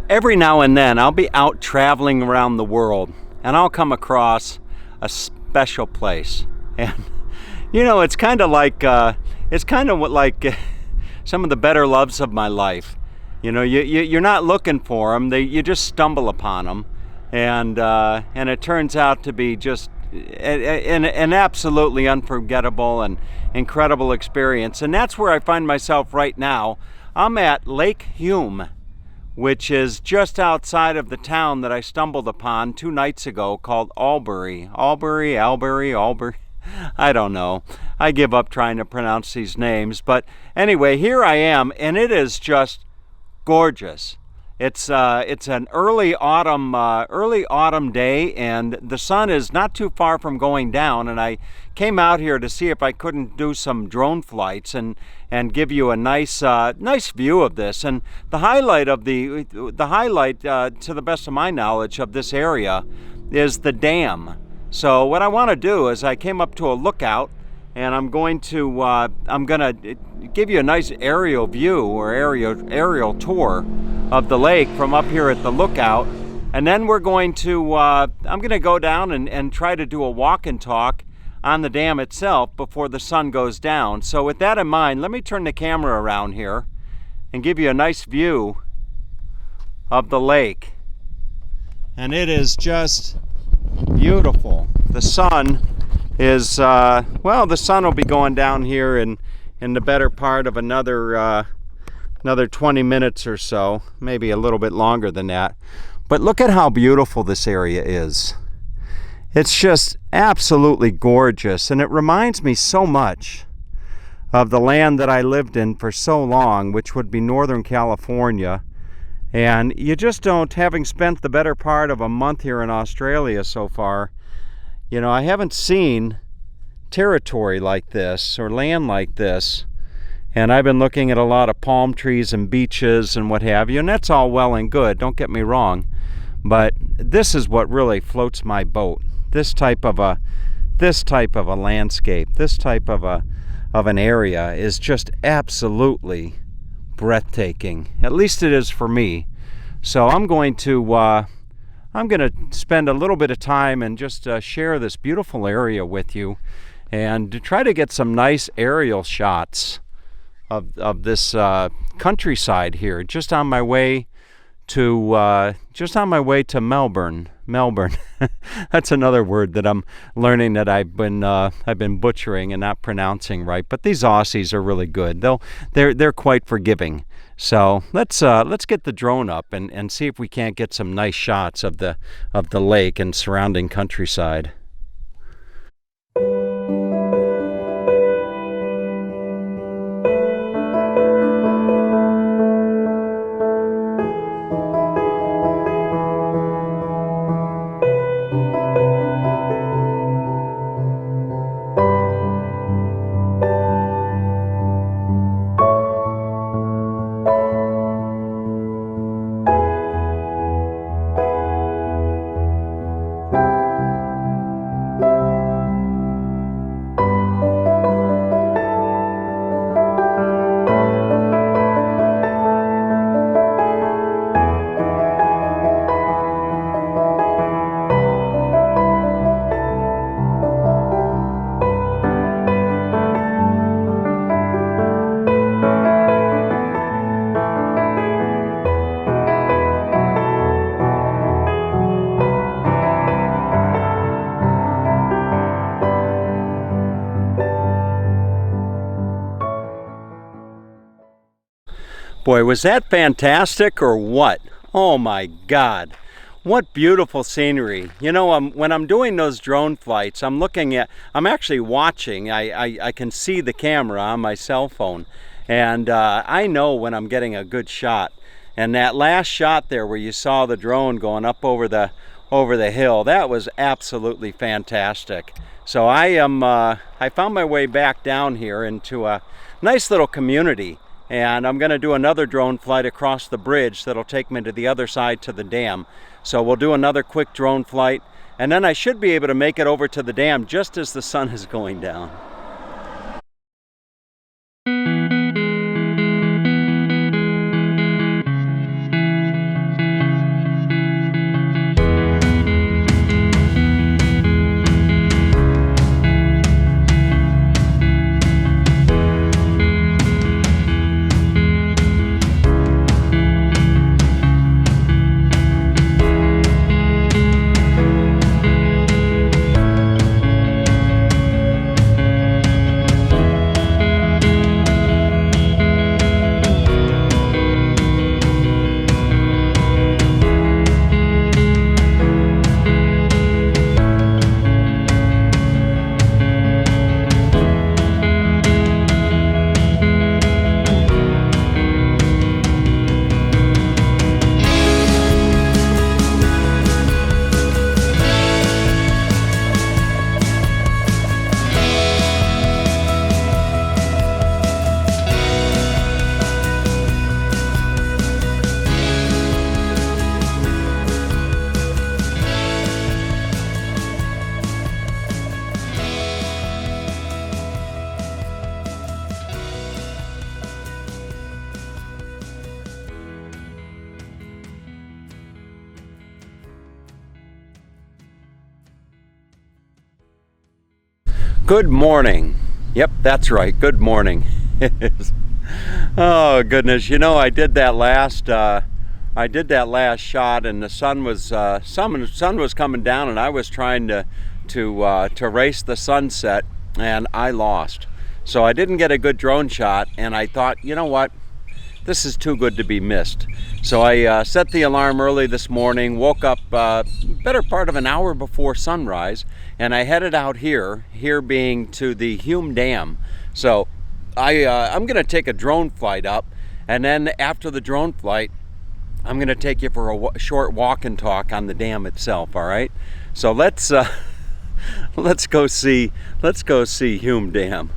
Every now and then I'll be out traveling around the world and I'll come across a special place. And you know, it's kind of like some of the better loves of my life. You know, you're not looking for them, you just stumble upon them, and it turns out to be just an absolutely unforgettable and incredible experience. And that's where I find myself right now. I'm at Lake Hume, which is just outside of the town that I stumbled upon 2 nights ago, called Albury. Albury. I don't know. I give up trying to pronounce these names. But anyway, here I am, and it is just gorgeous. It's an early autumn day, and the sun is not too far from going down. And I came out here to see if I couldn't do some drone flights and give you a nice view of this. And the highlight to the best of my knowledge of this area is the dam. So what I want to do is I came up to a lookout, and I'm going to give you a nice aerial view or aerial tour of the lake from up here at the lookout. And then we're going to I'm going to go down and try to do a walk and talk on the dam itself before the sun goes down. So with that in mind, let me turn the camera around here and give you a nice view of the lake. And it is just beautiful. The sun is the sun will be going down here in the better part of another 20 minutes or so, maybe a little bit longer than that. But look at how beautiful this area is. It's just absolutely gorgeous, and it reminds me so much of the land that I lived in for so long, which would be Northern California. And you just don't, having spent the better part of a month here in Australia so far, you know, I haven't seen territory like this or land like this. And I've been looking at a lot of palm trees and beaches and what have you, and that's all well and good, don't get me wrong. But this is what really floats my boat. This type of a landscape, this type of an area is just absolutely breathtaking. At least it is for me. So I'm going to spend a little bit of time and just share this beautiful area with you, and to try to get some nice aerial shots of this countryside here, just on my way to Melbourne. That's another word that I'm learning that I've been butchering and not pronouncing right. But these Aussies are really good. They're quite forgiving. So let's get the drone up and see if we can't get some nice shots of the lake and surrounding countryside. Boy, was that fantastic or what? Oh my God, what beautiful scenery. You know, when I'm doing those drone flights, I'm actually watching. I can see the camera on my cell phone, and I know when I'm getting a good shot. And that last shot there where you saw the drone going up over the hill, that was absolutely fantastic. So I found my way back down here into a nice little community. And I'm going to do another drone flight across the bridge that'll take me to the other side to the dam. So we'll do another quick drone flight, and then I should be able to make it over to the dam just as the sun is going down. Good morning. Yep, that's right. Good morning. Oh goodness! You know, I did that last shot, and the sun was coming down, and I was trying to race the sunset, and I lost. So I didn't get a good drone shot, and I thought, you know what? This is too good to be missed. So I set the alarm early this morning, woke up better part of an hour before sunrise, and I headed out here being to the Hume Dam. So I'm going to take a drone flight up, and then after the drone flight, I'm going to take you for a short walk and talk on the dam itself, all right? So let's go see Hume Dam.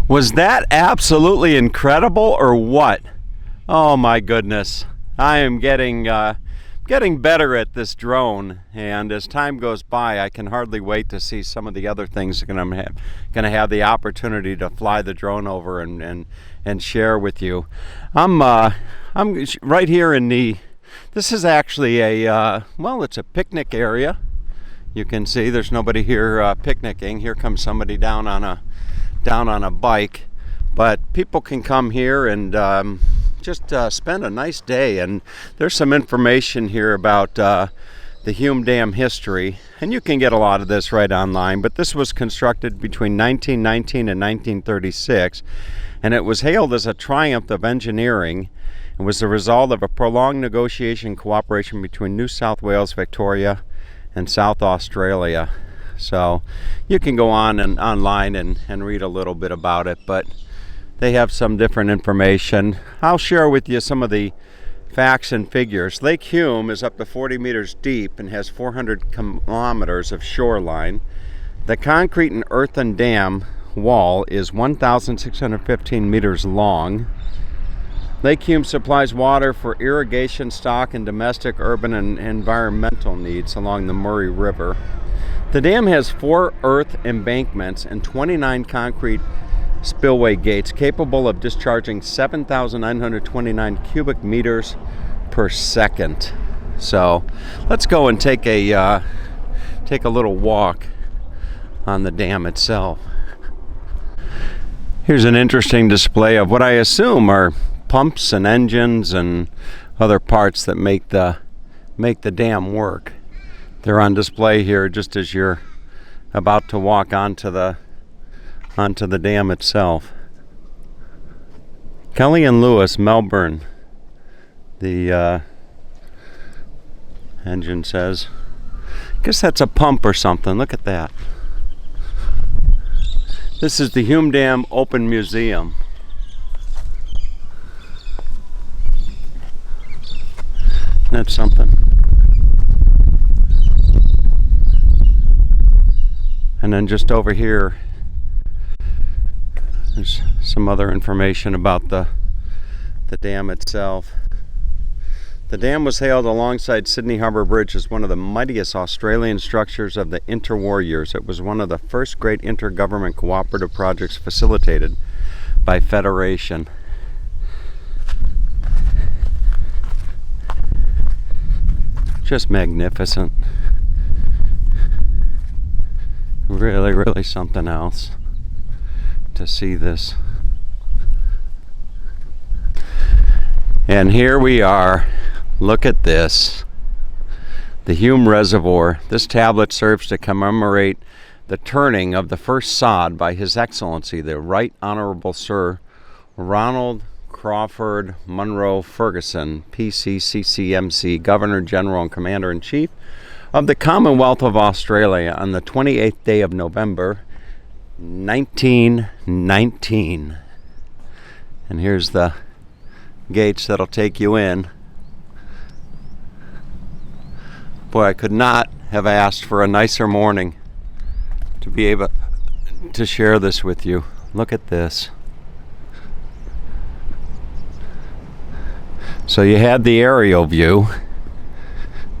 Was that absolutely incredible or what? Oh my goodness. I am getting better at this drone, and as time goes by, I can hardly wait to see some of the other things that I'm going to have the opportunity to fly the drone over and share with you. I'm right here in this is actually it's a picnic area. You can see there's nobody here picnicking. Here comes somebody down on a bike, but people can come here and just spend a nice day. And there's some information here about the Hume Dam history, and you can get a lot of this right online, but this was constructed between 1919 and 1936, and it was hailed as a triumph of engineering and was the result of a prolonged negotiation cooperation between New South Wales, Victoria, and South Australia. So you can go on and online and read a little bit about it, but they have some different information. I'll share with you some of the facts and figures. Lake Hume is up to 40 meters deep and has 400 kilometers of shoreline. The concrete and earthen dam wall is 1,615 meters long. Lake Hume supplies water for irrigation, stock, and domestic, urban, and environmental needs along the Murray River. The dam has 4 earth embankments and 29 concrete spillway gates capable of discharging 7,929 cubic meters per second. So let's go and take a little walk on the dam itself. Here's an interesting display of what I assume are pumps and engines and other parts that make the dam work. They're on display here just as you're about to walk onto the dam itself. Kelly and Lewis, Melbourne. The engine says. I guess that's a pump or something. Look at that. This is the Hume Dam Open Museum. That's something. And then just over here, there's some other information about the dam itself. The dam was hailed alongside Sydney Harbour Bridge as one of the mightiest Australian structures of the interwar years. It was one of the first great intergovernment cooperative projects facilitated by Federation. Just magnificent. Really, really something else to see this. And here we are. Look at this. The Hume Reservoir. This tablet serves to commemorate the turning of the first sod by His Excellency, the Right Honorable Sir Ronald Crawford Munro Ferguson, PCCCMC, Governor General and Commander-in-Chief of the Commonwealth of Australia, on the 28th day of November, 1919. And here's the gates that'll take you in. Boy, I could not have asked for a nicer morning to be able to share this with you. Look at this. So you had the aerial view,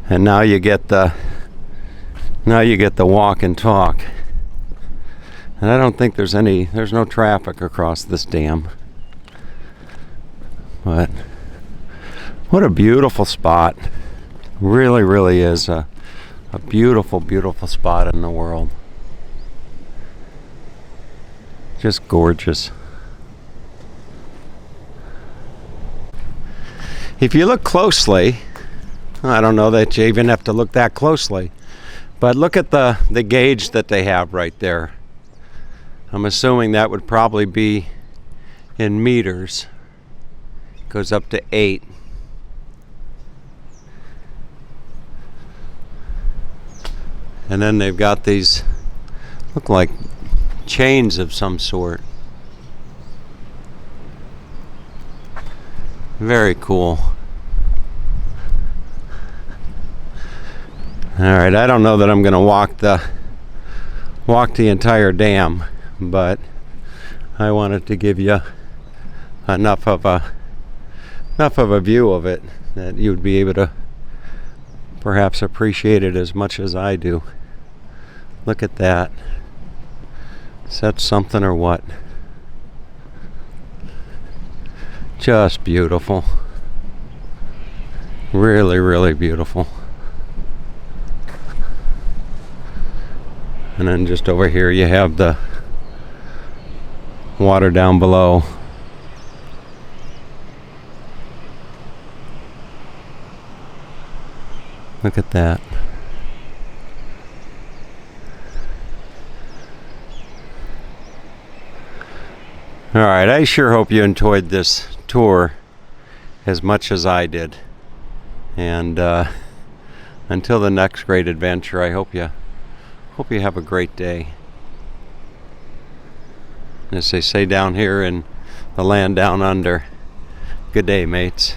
and now you get the walk and talk. And I don't think there's no traffic across this dam. But what a beautiful spot. Really, really is a beautiful, beautiful spot in the world. Just gorgeous. If you look closely, I don't know that you even have to look that closely, but look at the gauge that they have right there. I'm assuming that would probably be in meters. It goes up to 8. And then they've got these, look like chains of some sort. Very cool. Alright, I don't know that I'm going to walk the entire dam, but I wanted to give you enough of a view of it that you'd be able to perhaps appreciate it as much as I do. Look at that. Is that something or what? Just beautiful. Really, really beautiful. And then just over here you have the water down below. Look at that. Alright, I sure hope you enjoyed this tour as much as I did. And until the next great adventure, I hope you have a great day. As they say down here in the land down under, good day, mates.